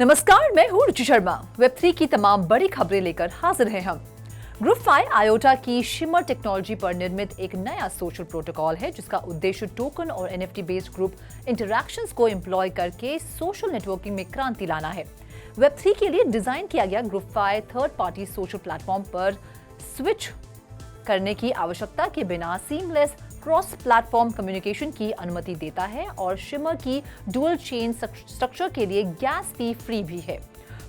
नमस्कार, मैं हूँ रुचि शर्मा। वेब3 की तमाम बड़ी खबरें लेकर हाजिर हैं हम। ग्रुप5 आयोटा की शिमर टेक्नोलॉजी पर निर्मित एक नया सोशल प्रोटोकॉल है जिसका उद्देश्य टोकन और एनएफटी बेस्ड ग्रुप इंटरैक्शंस को एम्प्लॉय करके सोशल नेटवर्किंग में क्रांति लाना है। वेब3 के लिए डिजाइन किया गया ग्रुप5 थर्ड पार्टी सोशल प्लेटफॉर्म पर स्विच करने की आवश्यकता के बिना सीमलेस क्रॉस प्लेटफॉर्म कम्युनिकेशन की अनुमति देता है और शिमर की डुअल चेन स्ट्रक्चर के लिए गैस फी फ्री भी है।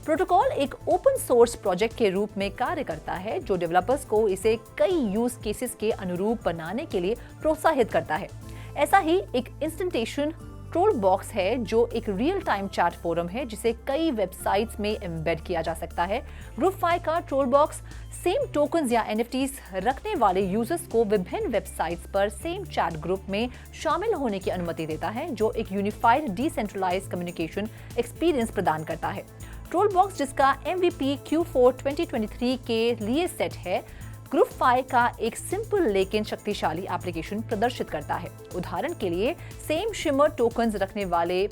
प्रोटोकॉल एक ओपन सोर्स प्रोजेक्ट के रूप में कार्य करता है जो डेवलपर्स को इसे कई यूज केसेस के अनुरूप बनाने के लिए प्रोत्साहित करता है। ऐसा ही एक इंस्टेंटेशन ट्रोल बॉक्स है जो एक रियल टाइम चैट फोरम है जिसे कई वेबसाइट्स में एम्बेड किया जा सकता है। ग्रुप5 का ट्रोल बॉक्स सेम टोकन्स या एनएफटीज रखने वाले यूजर्स को विभिन्न वेबसाइट्स पर सेम चैट ग्रुप में शामिल होने की अनुमति देता है जो एक यूनिफाइड डिसेंट्रलाइज्ड कम्युनिकेशन एक्सपीरियंस प्रदान करता है। ट्रोल बॉक्स जिसका MVP Q4 2023 के लिए सेट है, ग्रुप5 का एक सिंपल लेकिन शक्तिशाली एप्लीकेशन प्रदर्शित करता है। उदाहरण के लिए सेम शिमर टोकन्स रखने वाले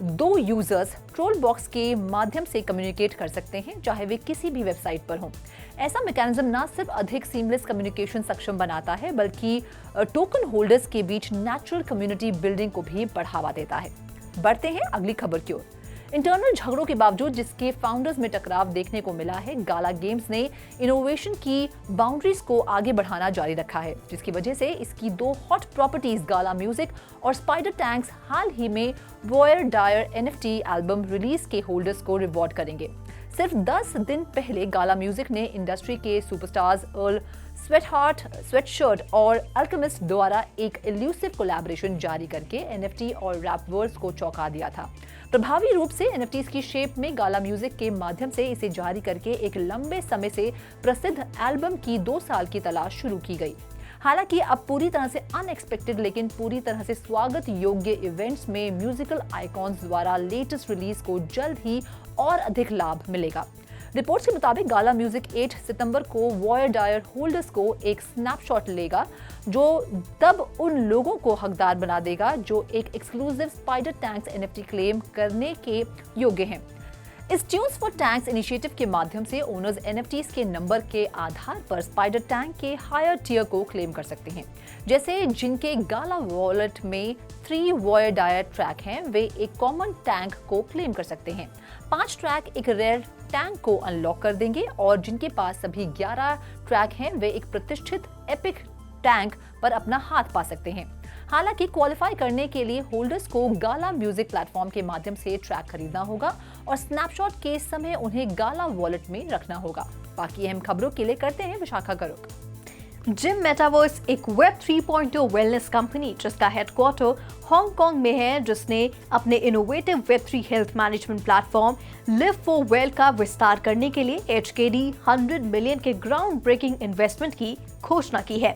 दो यूजर्स ट्रोल बॉक्स के माध्यम से कम्युनिकेट कर सकते हैं चाहे वे किसी भी वेबसाइट पर हों। ऐसा मैकेनिज्म न सिर्फ अधिक सीमलेस कम्युनिकेशन सक्षम बनाता है बल्कि टोकन होल्डर्स के बीच नेचुरल कम्युनिटी बिल्डिंग को भी बढ़ावा देता है। बढ़ते हैं अगली खबर की ओर। इंटरनल झगड़ों के बावजूद जिसके फाउंडर्स में टकराव देखने को मिला है, गाला गेम्स ने इनोवेशन की बाउंड्रीज को आगे बढ़ाना जारी रखा है जिसकी वजह से इसकी दो हॉट प्रॉपर्टीज गाला म्यूजिक और स्पाइडर टैंक्स हाल ही में वॉयर डायर एनएफटी एल्बम रिलीज के होल्डर्स को रिवॉर्ड करेंगे। सिर्फ 10 दिन पहले गाला म्यूजिक ने इंडस्ट्री के सुपरस्टार्स अर्ल स्वेटहार्ट, स्वेटशर्ट और अल्केमिस्ट द्वारा एक एल्यूसिव कोलैबोरेशन जारी करके एनएफटी और रैपवर्स को चौंका दिया था। प्रभावी रूप से एनएफटीज की शेप में गाला म्यूजिक के माध्यम से इसे जारी करके एक लंबे समय से प्रसिद्ध एल्बम की 2 साल की तलाश शुरू की गई। हालांकि अब पूरी तरह से अनएक्सपेक्टेड लेकिन पूरी तरह से स्वागत योग्य इवेंट्स में म्यूजिकल आइकॉन्स द्वारा लेटेस्ट रिलीज को जल्द ही और अधिक लाभ मिलेगा। रिपोर्ट्स के मुताबिक गाला म्यूजिक 8 सितंबर को वॉयर डायर होल्डर्स को एक स्नैपशॉट लेगा जो तब उन लोगों को हकदार बना देगा जो एक exclusive spider tanks NFT claim करने के योग्य हैं। इस ट्यून्स फॉर टैंक्स इनिशिएटिव के माध्यम से ओनर्स एनएफटीज के नंबर के आधार पर स्पाइडर टैंक के हायर टियर को क्लेम कर सकते हैं। जैसे जिनके गाला वॉलेट में 3 वॉयर डायर ट्रैक हैं वे एक कॉमन टैंक को क्लेम कर सकते हैं। 5 ट्रैक एक रेयर टैंक को अनलॉक कर देंगे और जिनके पास सभी 11 ट्रैक हैं वे एक प्रतिष्ठित एपिक टैंक पर अपना हाथ पा सकते हैं। हालांकि क्वालिफाई करने के लिए होल्डर्स को गाला म्यूजिक प्लेटफॉर्म के माध्यम से ट्रैक खरीदना होगा और स्नैपशॉट के समय उन्हें गाला वॉलेट में रखना होगा। बाकी अहम खबरों के लिए करते हैं विशाखा का रुख। जिम मेटावर्स एक वेब 3.0 वेलनेस कंपनी जिसका हेडक्वार्टर हांगकांग में है, जिसने अपने innovative web 3 health management platform live for well का विस्तार करने के लिए HKD 100 मिलियन के ग्राउंड ब्रेकिंग इन्वेस्टमेंट की घोषणा की है।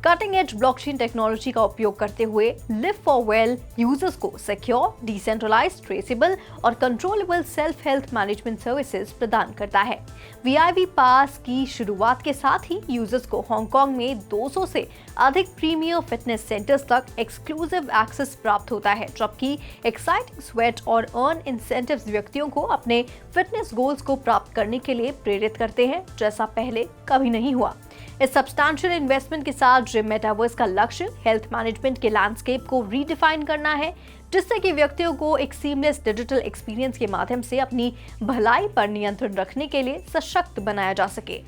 कटिंग एज ब्लॉकचेन टेक्नोलॉजी का उपयोग करते हुए लिव फॉर वेल यूजर्स को सिक्योर, डिसेंट्रलाइज्ड, ट्रेसेबल और controllable self health management services प्रदान करता है। VIP पास की शुरुआत के साथ ही यूजर्स को हांगकांग में 200 से अधिक प्रीमियर फिटनेस सेंटर्स तक एक्सक्लूसिव एक्सेस प्राप्त होता है, जबकि एक्साइटिंग स्वेट और अर्न इंसेंटिव्स व्यक्तियों को अपने फिटनेस गोल्स को प्राप्त करने के लिए प्रेरित करते हैं जैसा पहले कभी नहीं हुआ। इस सब्सटैंशियल इन्वेस्टमेंट के साथ जिम मेटावर्स का लक्ष्य हेल्थ मैनेजमेंट के लैंडस्केप को रीडिफाइन करना है, जिससे कि व्यक्तियों को एक सीमलेस डिजिटल एक्सपीरियंस के माध्यम से अपनी भलाई पर नियंत्रण रखने के लिए सशक्त बनाया जा सके।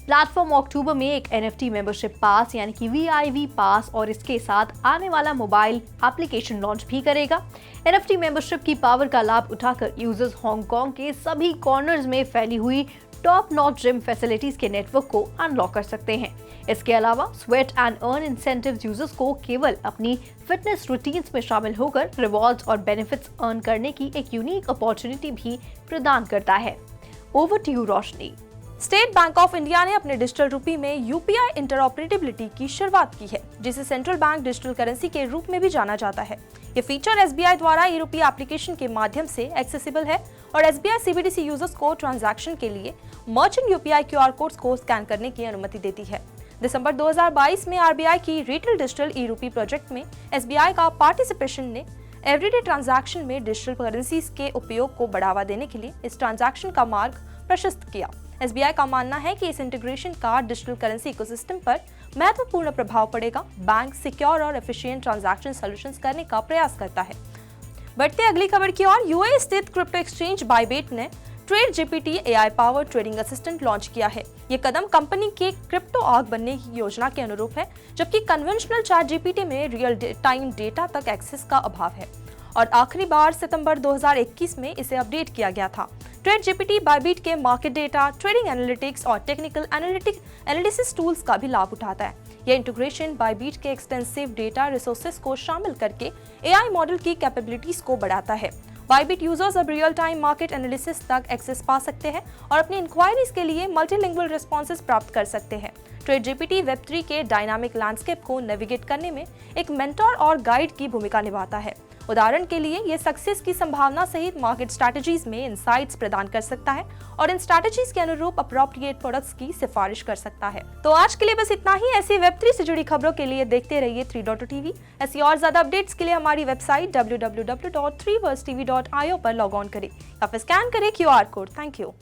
प्लेटफॉर्म अक्टूबर में एक NFT मेंबरशिप पास यानी कि VIV पास और इसके साथ आने वाला मोबाइल एप्लीकेशन लॉन्च भी करेगा। NFT मेंबरशिप की पावर का लाभ उठाकर यूजर्स हांगकांग के सभी कॉर्नर्स में फैली हुई टॉप नॉच जिम फैसिलिटीज के नेटवर्क को अनलॉक कर सकते हैं। इसके अलावा sweat and earn incentives users को केवल अपनी फिटनेस रूटीन्स में शामिल होकर रिवॉर्ड्स और बेनिफिट्स अर्न करने की एक यूनिक अपॉर्चुनिटी भी प्रदान करता है। Over to you Roshni. State Bank of India ने अपने डिजिटल रूपी में UPI इंटरऑपरेबिलिटी की शुरुआत की है, जिसे सेंट्रल बैंक डिजिटल करेंसी के रूप में भी जाना जाता है। ये फीचर SBI द्वारा ई-रुपी एप्लीकेशन के माध्यम से एक्सेसिबल है और SBI CBDC यूजर्स को ट्रांजैक्शन के लिए मर्चेंट UPI QR कोड्स को स्कैन करने की अनुमति देती है। दिसंबर 2022 में RBI की रिटेल डिजिटल ई-रुपी प्रोजेक्ट में SBI का पार्टिसिपेशन ने एवरीडे ट्रांजैक्शन में डिजिटल करेंसीज के उपयोग को बढ़ावा देने के लिए इस ट्रांजैक्शन का मार्ग प्रशस्त किया। SBI का मानना है कि इस इंटीग्रेशन का डिजिटल करेंसी इकोसिस्टम पर महत्वपूर्ण प्रभाव पड़ेगा। बैंक सिक्योर और एफिशिएंट ट्रांजैक्शन सॉल्यूशंस करने का प्रयास करता है। बढ़ते अगली खबर की ओर, यूएई स्थित क्रिप्टो एक्सचेंज बाइबिट ने trade GPT AI power trading assistant launch किया है। ये कदम कंपनी के क्रिप्टो आर्क बनने की योजना के अनुरूप है, जबकि कन्वेंशनल चैट जीपीटी में रियल टाइम डेटा तक एक्सेस का अभाव है और आखिरी बार सितंबर 2021 में इसे अपडेट किया गया था। ट्रेड जीपीटी बाइबिट के मार्केट डेटा, ट्रेडिंग एनालिटिक्स और टेक्निकल एनालिसिस टूल्स का भी लाभ उठाता है। यह इंटीग्रेशन बाइबिट के एक्सटेंसिव डेटा रिसोर्सेज को शामिल करके AI मॉडल की कैपेबिलिटीज को बढ़ाता है। बाइबिट यूजर्स अब रियल टाइम मार्केट एनालिसिस तक एक्सेस पा सकते हैं और अपनी इंक्वायरीज के लिए मल्टीलिंगुअल रिस्पॉन्सेज प्राप्त कर सकते हैं। ट्रेड जीपीटी Web3 के डायनामिक लैंडस्केप को नेविगेट करने में एक मेंटर और गाइड की भूमिका निभाता है। उदाहरण के लिए ये सक्सेस की संभावना सहित मार्केट स्ट्रैटेजीज में इंसाइट्स प्रदान कर सकता है और इन स्ट्रैटेजीज के अनुरूप अप्रोप्रिएट प्रोडक्ट्स की सिफारिश कर सकता है। तो आज के लिए बस इतना ही। ऐसी Web3 से जुड़ी खबरों के लिए देखते रहिए 3.2 TV। ऐसी और ज्यादा अपडेट्स के लिए हमारी वेबसाइट www.3versetv.io पर लॉग ऑन करें या फिर स्कैन करें QR कोड। Thank you.